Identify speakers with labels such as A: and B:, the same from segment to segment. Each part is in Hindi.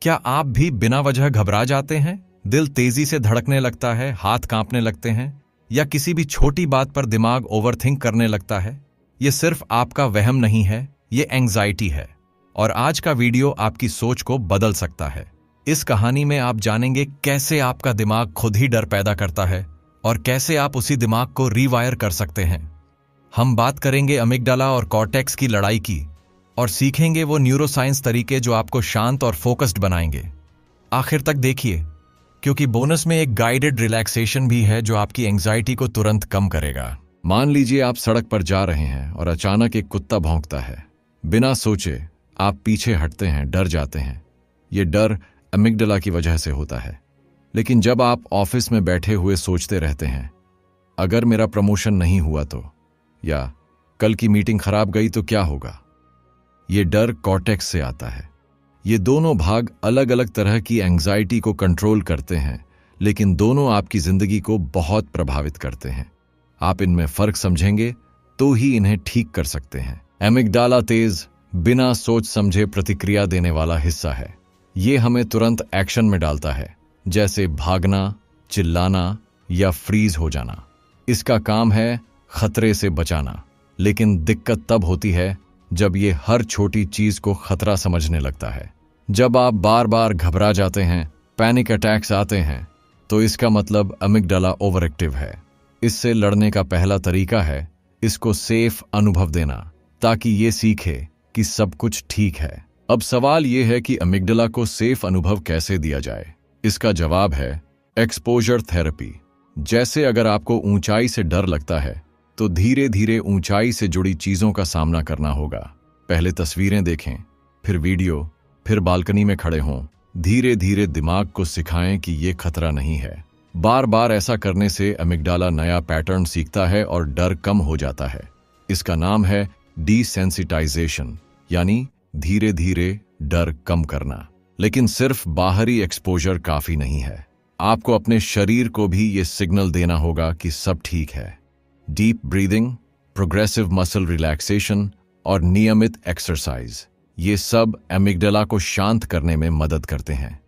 A: क्या आप भी बिना वजह घबरा जाते हैं? दिल तेजी से धड़कने लगता है, हाथ कांपने लगते हैं, या किसी भी छोटी बात पर दिमाग ओवरथिंक करने लगता है? ये सिर्फ आपका वहम नहीं है, ये एंग्जाइटी है। और आज का वीडियो आपकी सोच को बदल सकता है। इस कहानी में आप जानेंगे कैसे आपका दिमाग खुद ही डर पैदा करता है और कैसे आप उसी दिमाग को रीवायर कर सकते हैं। हम बात करेंगे अमिगडाला और कॉर्टेक्स की लड़ाई की और सीखेंगे वो न्यूरोसाइंस तरीके जो आपको शांत और फोकस्ड बनाएंगे। आखिर तक देखिए, क्योंकि बोनस में एक गाइडेड रिलैक्सेशन भी है जो आपकी एंग्जाइटी को तुरंत कम करेगा। मान लीजिए आप सड़क पर जा रहे हैं और अचानक एक कुत्ता भौंकता है। बिना सोचे आप पीछे हटते हैं, डर जाते हैं। ये डर अमिगडाला की वजह से होता है। लेकिन जब आप ऑफिस में बैठे हुए सोचते रहते हैं, अगर मेरा प्रमोशन नहीं हुआ तो, या कल की मीटिंग खराब गई तो क्या होगा, ये डर कॉर्टेक्स से आता है। ये दोनों भाग अलग अलग तरह की एंग्जाइटी को कंट्रोल करते हैं, लेकिन दोनों आपकी जिंदगी को बहुत प्रभावित करते हैं। आप इनमें फर्क समझेंगे तो ही इन्हें ठीक कर सकते हैं। अमिगडाला तेज, बिना सोच समझे प्रतिक्रिया देने वाला हिस्सा है। ये हमें तुरंत एक्शन में डालता है, जैसे भागना, चिल्लाना या फ्रीज हो जाना। इसका काम है खतरे से बचाना। लेकिन दिक्कत तब होती है जब ये हर छोटी चीज को खतरा समझने लगता है। जब आप बार बार घबरा जाते हैं, पैनिक अटैक्स आते हैं, तो इसका मतलब अमिगडाला ओवर एक्टिव है। इससे लड़ने का पहला तरीका है इसको सेफ अनुभव देना, ताकि ये सीखे कि सब कुछ ठीक है। अब सवाल ये है कि अमिगडाला को सेफ अनुभव कैसे दिया जाए। इसका जवाब है एक्सपोजर थेरेपी। जैसे अगर आपको ऊंचाई से डर लगता है तो धीरे धीरे ऊंचाई से जुड़ी चीजों का सामना करना होगा। पहले तस्वीरें देखें, फिर वीडियो, फिर बालकनी में खड़े हों। धीरे धीरे दिमाग को सिखाएं कि ये खतरा नहीं है। बार बार ऐसा करने से अमिगडाला नया पैटर्न सीखता है और डर कम हो जाता है। इसका नाम है डिसेंसिटाइजेशन, यानी धीरे धीरे डर कम करना। लेकिन सिर्फ बाहरी एक्सपोजर काफी नहीं है। आपको अपने शरीर को भी ये सिग्नल देना होगा कि सब ठीक है। Deep breathing, progressive muscle relaxation और नियमित एक्सरसाइज, ये सब अमिगडाला को शांत करने में मदद करते हैं।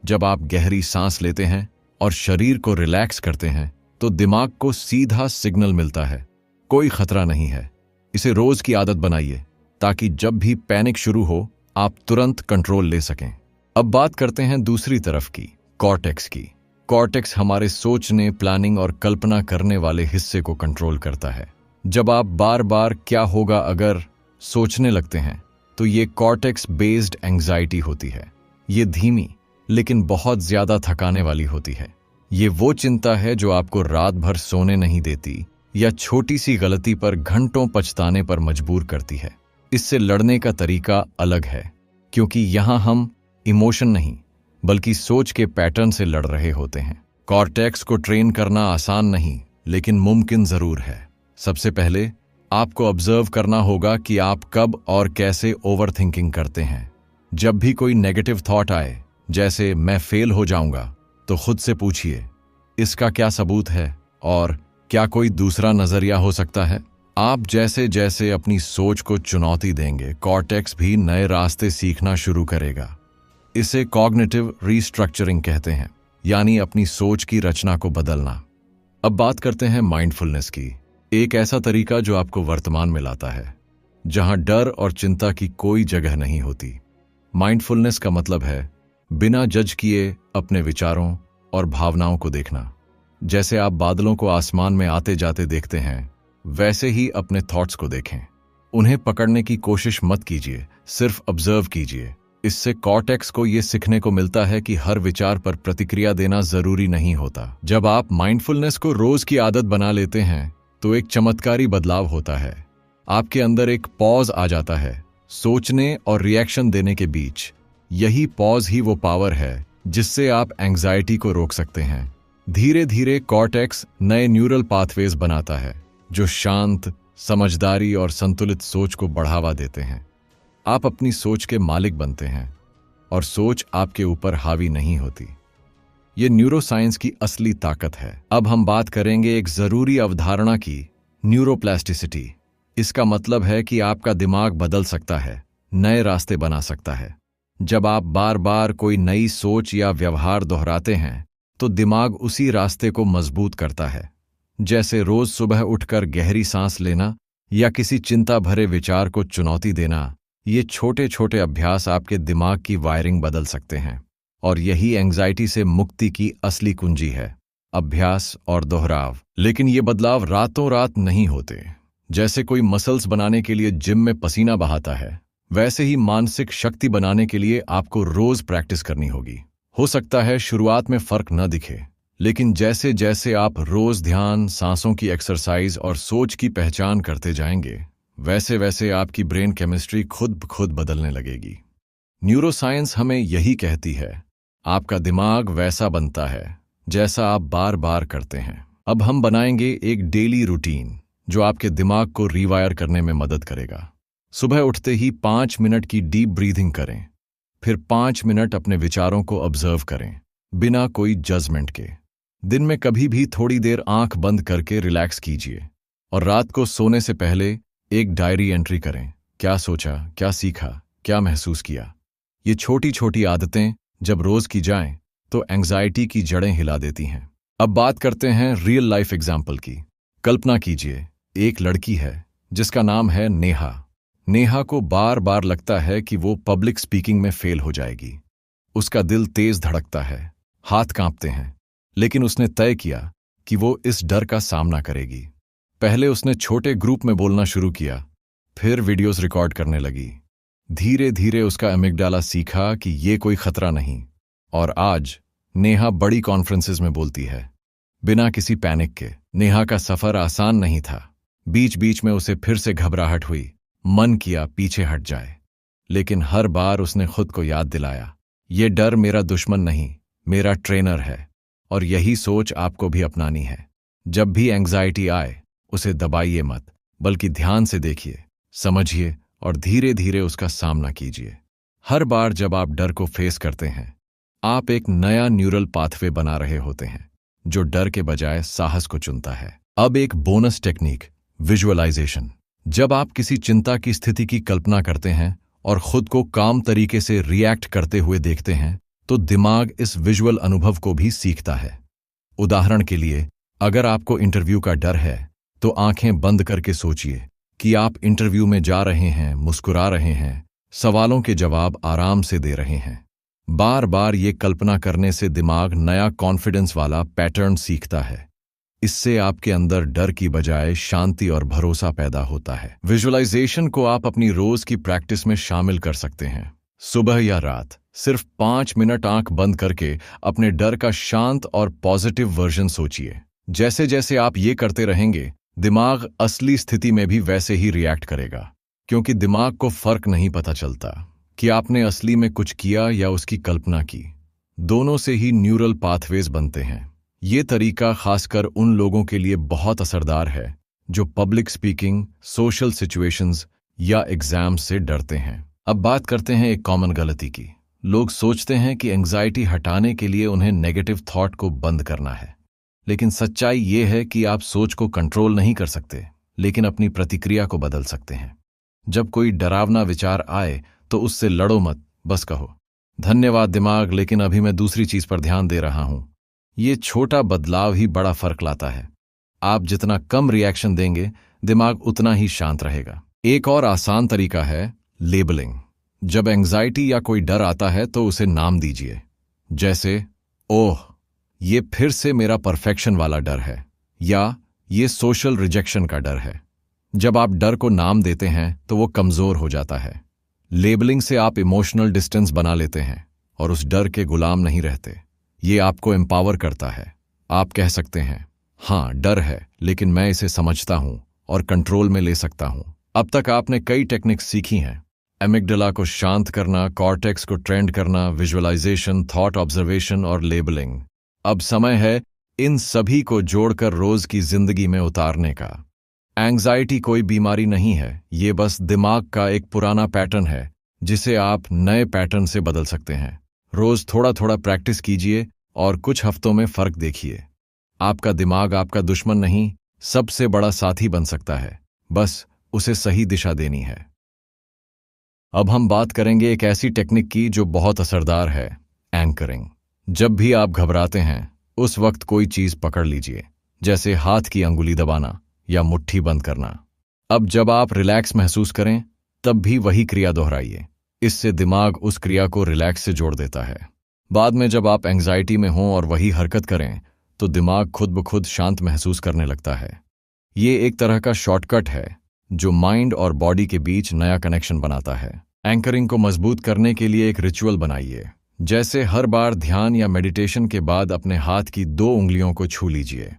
A: जब आप गहरी सांस लेते हैं और शरीर को रिलैक्स करते हैं तो दिमाग को सीधा सिग्नल मिलता है, कोई खतरा नहीं है। इसे रोज की आदत बनाइए ताकि जब भी पैनिक शुरू हो आप तुरंत कंट्रोल ले सकें। अब बात करते हैं दूसरी तरफ की, कॉर्टेक्स की। कॉर्टेक्स हमारे सोचने, प्लानिंग और कल्पना करने वाले हिस्से को कंट्रोल करता है। जब आप बार बार क्या होगा अगर सोचने लगते हैं तो ये कॉर्टेक्स बेस्ड एंग्जाइटी होती है। ये धीमी लेकिन बहुत ज्यादा थकाने वाली होती है। ये वो चिंता है जो आपको रात भर सोने नहीं देती या छोटी सी गलती पर घंटों पछताने पर मजबूर करती है। इससे लड़ने का तरीका अलग है, क्योंकि यहां हम इमोशन नहीं बल्कि सोच के पैटर्न से लड़ रहे होते हैं। कॉर्टेक्स को ट्रेन करना आसान नहीं, लेकिन मुमकिन जरूर है। सबसे पहले आपको ऑब्जर्व करना होगा कि आप कब और कैसे ओवरथिंकिंग करते हैं। जब भी कोई नेगेटिव थॉट आए, जैसे मैं फेल हो जाऊंगा, तो खुद से पूछिए, इसका क्या सबूत है और क्या कोई दूसरा नजरिया हो सकता है। आप जैसे जैसे अपनी सोच को चुनौती देंगे, कॉर्टेक्स भी नए रास्ते सीखना शुरू करेगा। इसे कॉग्निटिव रीस्ट्रक्चरिंग कहते हैं, यानी अपनी सोच की रचना को बदलना। अब बात करते हैं माइंडफुलनेस की, एक ऐसा तरीका जो आपको वर्तमान में लाता है, जहां डर और चिंता की कोई जगह नहीं होती। माइंडफुलनेस का मतलब है बिना जज किए अपने विचारों और भावनाओं को देखना। जैसे आप बादलों को आसमान में आते जाते देखते हैं, वैसे ही अपने थॉट्स को देखें। उन्हें पकड़ने की कोशिश मत कीजिए, सिर्फ ऑब्जर्व कीजिए। इससे कॉर्टेक्स को यह सीखने को मिलता है कि हर विचार पर प्रतिक्रिया देना जरूरी नहीं होता। जब आप माइंडफुलनेस को रोज की आदत बना लेते हैं तो एक चमत्कारी बदलाव होता है। आपके अंदर एक पॉज आ जाता है, सोचने और रिएक्शन देने के बीच। यही पॉज ही वो पावर है जिससे आप एंग्जाइटी को रोक सकते हैं। धीरे धीरे कॉर्टेक्स नए न्यूरल पाथवेज बनाता है जो शांत, समझदारी और संतुलित सोच को बढ़ावा देते हैं। आप अपनी सोच के मालिक बनते हैं और सोच आपके ऊपर हावी नहीं होती। ये न्यूरोसाइंस की असली ताकत है। अब हम बात करेंगे एक जरूरी अवधारणा की, न्यूरोप्लास्टिसिटी। इसका मतलब है कि आपका दिमाग बदल सकता है, नए रास्ते बना सकता है। जब आप बार बार कोई नई सोच या व्यवहार दोहराते हैं तो दिमाग उसी रास्ते को मजबूत करता है। जैसे रोज सुबह उठकर गहरी सांस लेना या किसी चिंता भरे विचार को चुनौती देना, ये छोटे छोटे अभ्यास आपके दिमाग की वायरिंग बदल सकते हैं। और यही एंग्जाइटी से मुक्ति की असली कुंजी है, अभ्यास और दोहराव। लेकिन ये बदलाव रातों रात नहीं होते। जैसे कोई मसल्स बनाने के लिए जिम में पसीना बहाता है, वैसे ही मानसिक शक्ति बनाने के लिए आपको रोज प्रैक्टिस करनी होगी। हो सकता है शुरुआत में फर्क न दिखे, लेकिन जैसे जैसे आप रोज ध्यान, सांसों की एक्सरसाइज और सोच की पहचान करते जाएंगे, वैसे वैसे आपकी ब्रेन केमिस्ट्री खुद ब खुद बदलने लगेगी। न्यूरोसाइंस हमें यही कहती है, आपका दिमाग वैसा बनता है जैसा आप बार बार करते हैं। अब हम बनाएंगे एक डेली रूटीन जो आपके दिमाग को रीवायर करने में मदद करेगा। सुबह उठते ही 5 मिनट की डीप ब्रीथिंग करें, फिर 5 मिनट अपने विचारों को ऑब्जर्व करें, बिना कोई जजमेंट के। दिन में कभी भी थोड़ी देर आंख बंद करके रिलैक्स कीजिए। और रात को सोने से पहले एक डायरी एंट्री करें, क्या सोचा, क्या सीखा, क्या महसूस किया। ये छोटी छोटी आदतें जब रोज की जाएं तो एंग्जाइटी की जड़ें हिला देती हैं। अब बात करते हैं रियल लाइफ एग्जाम्पल की। कल्पना कीजिए, एक लड़की है जिसका नाम है नेहा। नेहा को बार बार लगता है कि वो पब्लिक स्पीकिंग में फेल हो जाएगी। उसका दिल तेज धड़कता है, हाथ कांपते हैं, लेकिन उसने तय किया कि वो इस डर का सामना करेगी। पहले उसने छोटे ग्रुप में बोलना शुरू किया, फिर वीडियोस रिकॉर्ड करने लगी। धीरे धीरे उसका एमिगडाला सीखा कि ये कोई खतरा नहीं, और आज नेहा बड़ी कॉन्फ्रेंसेस में बोलती है, बिना किसी पैनिक के। नेहा का सफर आसान नहीं था। बीच बीच में उसे फिर से घबराहट हुई, मन किया पीछे हट जाए, लेकिन हर बार उसने खुद को याद दिलाया, ये डर मेरा दुश्मन नहीं, मेरा ट्रेनर है। और यही सोच आपको भी अपनानी है। जब भी एंग्जाइटी आए, उसे दबाइए मत, बल्कि ध्यान से देखिए, समझिए और धीरे धीरे उसका सामना कीजिए। हर बार जब आप डर को फेस करते हैं, आप एक नया न्यूरल पाथवे बना रहे होते हैं जो डर के बजाय साहस को चुनता है। अब एक बोनस टेक्निक, विजुअलाइजेशन। जब आप किसी चिंता की स्थिति की कल्पना करते हैं और खुद को काम तरीके से रिएक्ट करते हुए देखते हैं, तो दिमाग इस विजुअल अनुभव को भी सीखता है। उदाहरण के लिए, अगर आपको इंटरव्यू का डर है तो आंखें बंद करके सोचिए कि आप इंटरव्यू में जा रहे हैं, मुस्कुरा रहे हैं, सवालों के जवाब आराम से दे रहे हैं। बार बार ये कल्पना करने से दिमाग नया कॉन्फिडेंस वाला पैटर्न सीखता है। इससे आपके अंदर डर की बजाय शांति और भरोसा पैदा होता है। विजुअलाइजेशन को आप अपनी रोज की प्रैक्टिस में शामिल कर सकते हैं। सुबह या रात सिर्फ 5 मिनट आंख बंद करके अपने डर का शांत और पॉजिटिव वर्जन सोचिए। जैसे जैसे आप ये करते रहेंगे, दिमाग असली स्थिति में भी वैसे ही रिएक्ट करेगा, क्योंकि दिमाग को फर्क नहीं पता चलता कि आपने असली में कुछ किया या उसकी कल्पना की। दोनों से ही न्यूरल पाथवेज बनते हैं। ये तरीका खासकर उन लोगों के लिए बहुत असरदार है जो पब्लिक स्पीकिंग, सोशल सिचुएशंस या एग्जाम से डरते हैं। अब बात करते हैं एक कॉमन गलती की। लोग सोचते हैं कि एंग्जाइटी हटाने के लिए उन्हें नेगेटिव थॉट को बंद करना है, लेकिन सच्चाई ये है कि आप सोच को कंट्रोल नहीं कर सकते, लेकिन अपनी प्रतिक्रिया को बदल सकते हैं। जब कोई डरावना विचार आए तो उससे लड़ो मत, बस कहो, धन्यवाद दिमाग, लेकिन अभी मैं दूसरी चीज पर ध्यान दे रहा हूं। ये छोटा बदलाव ही बड़ा फर्क लाता है। आप जितना कम रिएक्शन देंगे, दिमाग उतना ही शांत रहेगा। एक और आसान तरीका है लेबलिंग। जब एंग्जाइटी या कोई डर आता है तो उसे नाम दीजिए, जैसे ओह, ये फिर से मेरा परफेक्शन वाला डर है, या ये सोशल रिजेक्शन का डर है। जब आप डर को नाम देते हैं तो वो कमजोर हो जाता है। लेबलिंग से आप इमोशनल डिस्टेंस बना लेते हैं और उस डर के गुलाम नहीं रहते। ये आपको एम्पावर करता है। आप कह सकते हैं, हाँ डर है, लेकिन मैं इसे समझता हूं और कंट्रोल में ले सकता हूं। अब तक आपने कई टेक्निक्स सीखी हैं, एमिगडाला को शांत करना, कॉर्टेक्स को ट्रेंड करना, विजुअलाइजेशन, थॉट ऑब्जर्वेशन और लेबलिंग। अब समय है इन सभी को जोड़कर रोज की जिंदगी में उतारने का। एंग्जाइटी कोई बीमारी नहीं है, ये बस दिमाग का एक पुराना पैटर्न है जिसे आप नए पैटर्न से बदल सकते हैं। रोज थोड़ा थोड़ा प्रैक्टिस कीजिए और कुछ हफ्तों में फर्क देखिए। आपका दिमाग आपका दुश्मन नहीं, सबसे बड़ा साथी बन सकता है, बस उसे सही दिशा देनी है। अब हम बात करेंगे एक ऐसी टेक्निक की जो बहुत असरदार है, एंकरिंग। जब भी आप घबराते हैं उस वक्त कोई चीज पकड़ लीजिए, जैसे हाथ की अंगुली दबाना या मुट्ठी बंद करना। अब जब आप रिलैक्स महसूस करें तब भी वही क्रिया दोहराइए। इससे दिमाग उस क्रिया को रिलैक्स से जोड़ देता है। बाद में जब आप एंग्जाइटी में हों और वही हरकत करें तो दिमाग खुद ब खुद शांत महसूस करने लगता है। ये एक तरह का शॉर्टकट है जो माइंड और बॉडी के बीच नया कनेक्शन बनाता है। एंकरिंग को मजबूत करने के लिए एक रिचुअल बनाइए, जैसे हर बार ध्यान या मेडिटेशन के बाद अपने हाथ की 2 उंगलियों को छू लीजिए।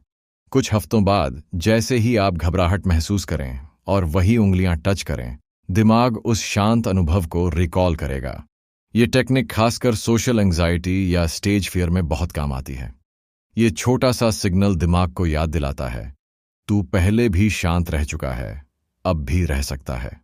A: कुछ हफ्तों बाद जैसे ही आप घबराहट महसूस करें और वही उंगलियां टच करें, दिमाग उस शांत अनुभव को रिकॉल करेगा। ये टेक्निक खासकर सोशल एंग्जाइटी या स्टेज फियर में बहुत काम आती है। ये छोटा सा सिग्नल दिमाग को याद दिलाता है, तू पहले भी शांत रह चुका है, अब भी रह सकता है।